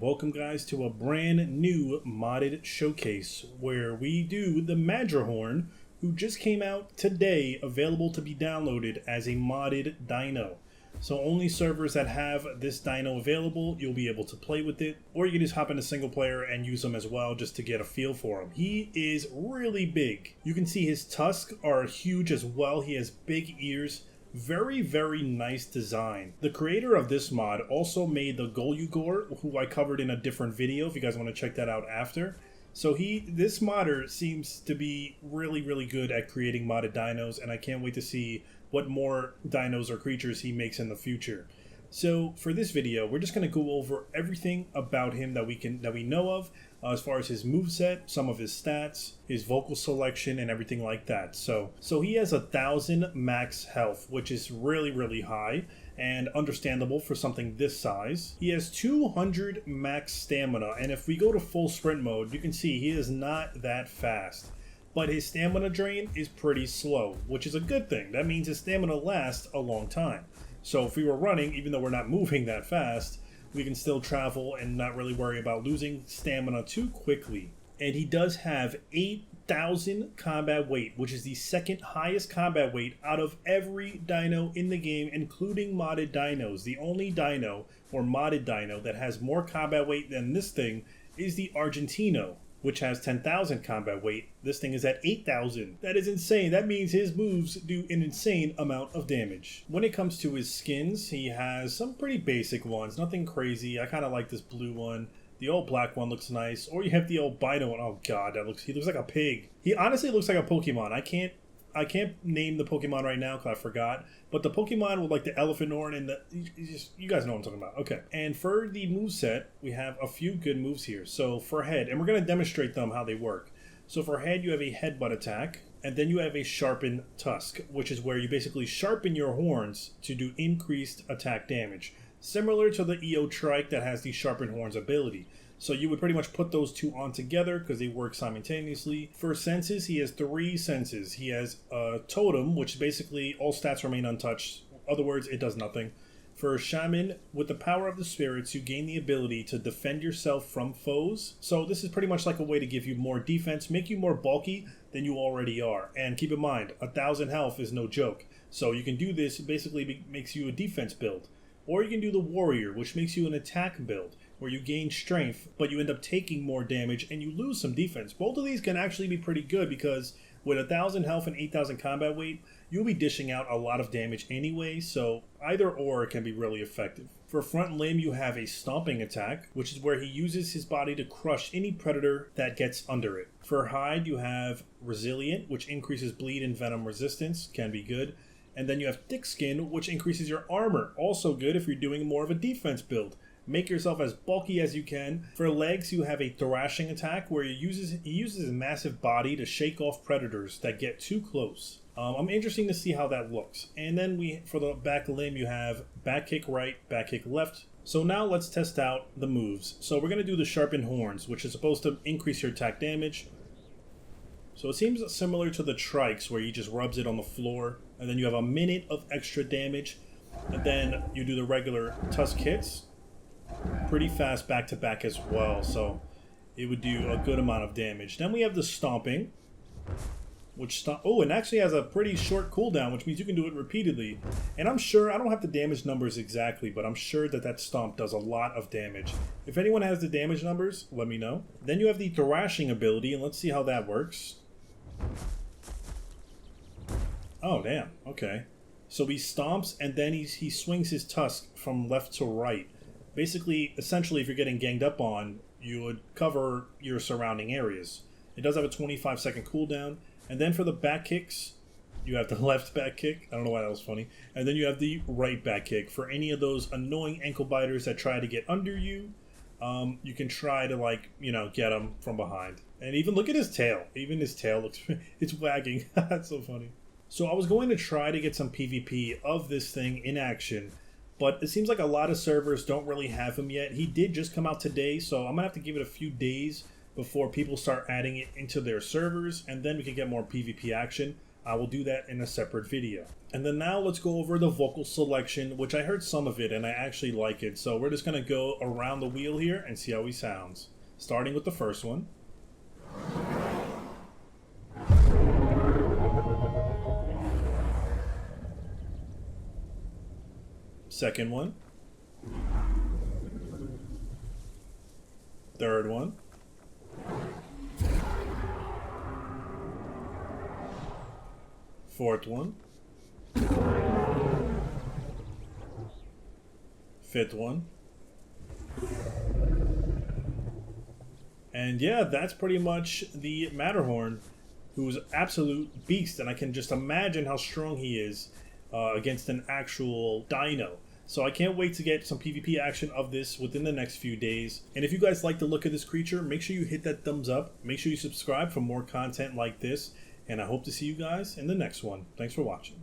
Welcome guys to a brand new modded showcase where we do the Madrehorn, who just came out today, available to be downloaded as a modded dino. So only servers that have this dino available, you'll be able to play with it, or you can just hop into single player and use him as well just to get a feel for him. He is really big. You can see his tusks are huge as well. He has big ears. Very nice design. The creator of this mod also made the Golugor, who I covered in a different video if you guys want to check that out after. So this modder seems to be really good at creating modded dinos, and I can't wait to see what more dinos or creatures he makes in the future. So for this video, we're just going to go over everything about him that we know of, as far as his moveset, some of his stats, his vocal selection, and everything like that. So he has 1,000 max health, which is really high and understandable for something this size. He has 200 max stamina, and if we go to full sprint mode, you can see he is not that fast. But his stamina drain is pretty slow, which is a good thing. That means his stamina lasts a long time. So if we were running, even though we're not moving that fast, we can still travel and not really worry about losing stamina too quickly. And he does have 8,000 combat weight, which is the second highest combat weight out of every dino in the game, including modded dinos. The only dino or modded dino that has more combat weight than this thing is the Argentino, which has 10,000 combat weight. This thing is at 8,000. That is insane. That means his moves do an insane amount of damage. When it comes to his skins, he has some pretty basic ones. Nothing crazy. I kind of like this blue one. The old black one looks nice. Or you have the albino one. Oh god, he looks like a pig. He honestly looks like a Pokemon. I can't name the Pokemon right now because I forgot. But the Pokemon with like the elephant horn and you guys know what I'm talking about. Okay. And for the moveset, we have a few good moves here. So for head, and we're going to demonstrate them how they work. So for head, you have a headbutt attack, and then you have a sharpened tusk, which is where you basically sharpen your horns to do increased attack damage. Similar to the EO Trike that has the sharpened horns ability. So you would pretty much put those two on together because they work simultaneously. For senses, he has 3 senses. He has a totem, which basically all stats remain untouched. In other words, it does nothing. For shaman, with the power of the spirits, you gain the ability to defend yourself from foes. So this is pretty much like a way to give you more defense, make you more bulky than you already are. And keep in mind, 1,000 health is no joke. So you can do this, it basically makes you a defense build. Or you can do the warrior, which makes you an attack build, where you gain strength, but you end up taking more damage and you lose some defense. Both of these can actually be pretty good because with 1,000 health and 8,000 combat weight, you'll be dishing out a lot of damage anyway, so either or can be really effective. For front limb, you have a stomping attack, which is where he uses his body to crush any predator that gets under it. For hide, you have resilient, which increases bleed and venom resistance, can be good. And then you have thick skin, which increases your armor, also good if you're doing more of a defense build. Make yourself as bulky as you can. For legs, you have a thrashing attack where he uses his massive body to shake off predators that get too close. I'm interested to see how that looks. And then for the back limb, you have back kick right, back kick left. So now let's test out the moves. So we're going to do the sharpened horns, which is supposed to increase your attack damage. So it seems similar to the trikes where he just rubs it on the floor, and then you have a minute of extra damage. And then you do the regular tusk hits. Pretty fast back to back as well, so it would do a good amount of damage. Then we have the stomping, which it actually has a pretty short cooldown, which means you can do it repeatedly. And I'm sure, I don't have the damage numbers exactly, but I'm sure that stomp does a lot of damage. If anyone has the damage numbers, let me know. Then you have the thrashing ability, and let's see how that works. Oh damn, okay. So he stomps and then he swings his tusk from left to right. Basically, essentially, if you're getting ganged up on, you would cover your surrounding areas. It does have a 25-second cooldown. And then for the back kicks, you have the left back kick. I don't know why that was funny. And then you have the right back kick. For any of those annoying ankle biters that try to get under you, you can try to, get them from behind. And even look at his tail. Even his tail looks, it's wagging. That's so funny. So I was going to try to get some PvP of this thing in action, but it seems like a lot of servers don't really have him yet. He did just come out today, so I'm going to have to give it a few days before people start adding it into their servers, and then we can get more PvP action. I will do that in a separate video. And then now let's go over the vocal selection, which I heard some of it and I actually like it. So we're just going to go around the wheel here and see how he sounds. Starting with the first one. Second one. Third one. Fourth one. Fifth one. And yeah, that's pretty much the Madrehorn, who's an absolute beast, and I can just imagine how strong he is against an actual dino. So I can't wait to get some PvP action of this within the next few days. And if you guys like the look of this creature, make sure you hit that thumbs up. Make sure you subscribe for more content like this. And I hope to see you guys in the next one. Thanks for watching.